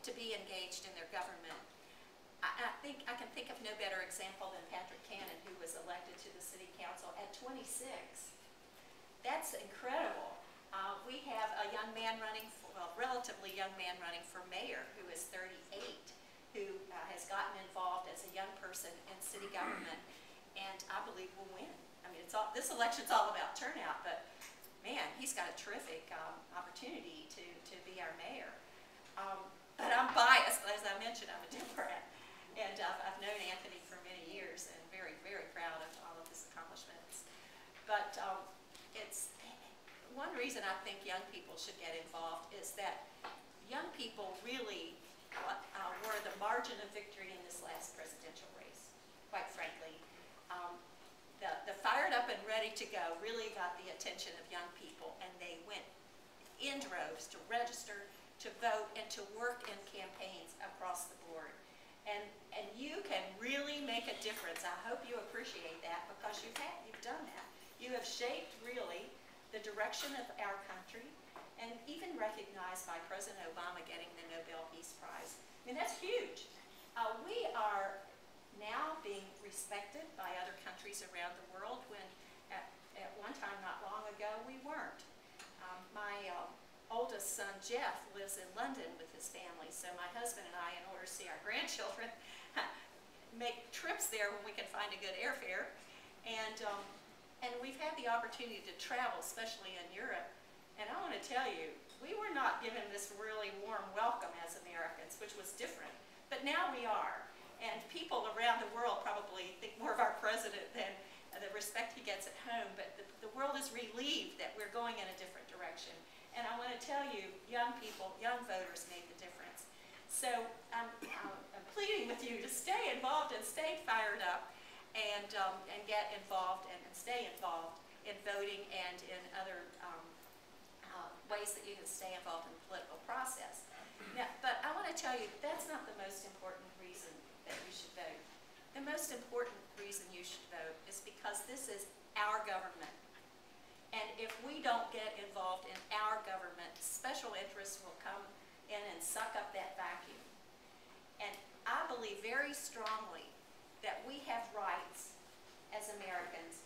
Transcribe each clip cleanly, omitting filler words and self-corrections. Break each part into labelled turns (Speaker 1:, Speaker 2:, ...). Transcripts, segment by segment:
Speaker 1: to be engaged in their government. I think I can think of no better example than Patrick Cannon, who was elected to the city council at 26. That's incredible. We have a young man running, relatively young man running for mayor who is 38, who has gotten involved as a young person in city government, and I believe will win. I mean, this election's all about turnout, but man, he's got a terrific opportunity to be our mayor. But I'm biased, as I mentioned, I'm a Democrat. And I've known Anthony for many years and very, very proud of all of his accomplishments. But it's one reason I think young people should get involved is that young people really were the margin of victory in this last presidential race, quite frankly. The fired up and ready to go really got the attention of young people, and they went in droves to register, to vote, and to work in campaigns across the board. And you can really make a difference. I hope you appreciate that, because you've done that. You have shaped really the direction of our country, and even recognized by President Obama getting the Nobel Peace Prize. I mean, that's huge. We are now being respected by other countries around the world when at one time not long ago we weren't. My oldest son, Jeff, lives in London with his family, so my husband and I, in order to see our grandchildren, make trips there when we can find a good airfare. And we've had the opportunity to travel, especially in Europe. And I want to tell you, we were not given this really warm welcome as Americans, which was different. But now we are. And people around the world probably think more of our president than the respect he gets at home. But the world is relieved that we're going in a different direction. And I want to tell you, young people, young voters made the difference. So I'm pleading with you to stay involved and stay fired up and get involved and stay involved in voting and in other ways that you can stay involved in the political process. Now, but I want to tell you, that's not the most important reason that you should vote. The most important reason you should vote is because this is our government. And if we don't get involved in our government, special interests will come in and suck up that vacuum. And I believe very strongly that we have rights as Americans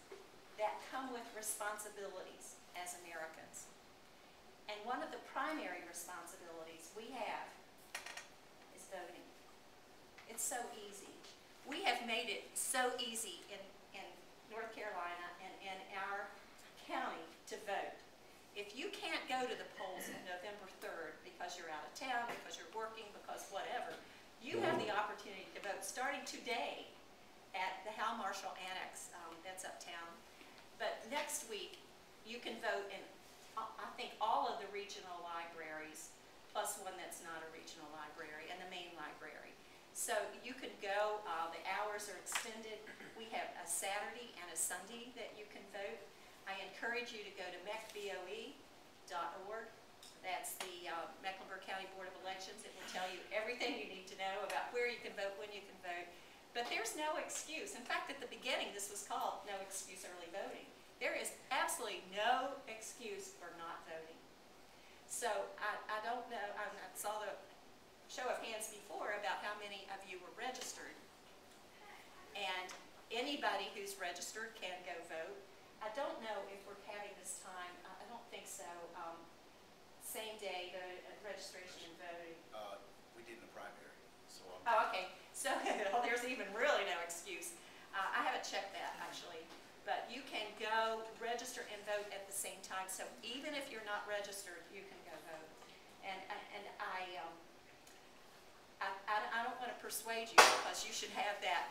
Speaker 1: that come with responsibilities as Americans. And one of the primary responsibilities we have is voting. It's so easy. We have made it so easy in North Carolina and in our county to vote. If you can't go to the polls on November 3rd because you're out of town, because you're working, because whatever, you have the opportunity to vote starting today at the Hal Marshall Annex, that's uptown. But next week, you can vote in, I think, all of the regional libraries, plus one that's not a regional library, and the main library. So you can go, the hours are extended. We have a Saturday and a Sunday that you can vote. I encourage you to go to mecboe.org. That's the Mecklenburg County Board of Elections. It will tell you everything you need to know about where you can vote, when you can vote. But there's no excuse. In fact, at the beginning, this was called No Excuse Early Voting. There is absolutely no excuse for not voting. So I don't know, I saw the show of hands before about how many of you were registered. And anybody who's registered can go vote. I don't know if we're having this time, I don't think so, same day registration and voting.
Speaker 2: We did in the primary. So
Speaker 1: oh, okay. So well, there's even really no excuse. I haven't checked that, actually. But you can go register and vote at the same time. So even if you're not registered, you can go vote. And I don't want to persuade you, because you should have that.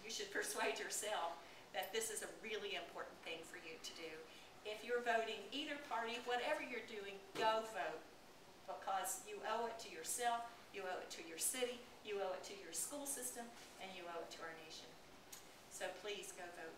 Speaker 1: You should persuade yourself that this is a really important thing for you to do. If you're voting either party, whatever you're doing, go vote, because you owe it to yourself, you owe it to your city, you owe it to your school system, and you owe it to our nation. So please go vote.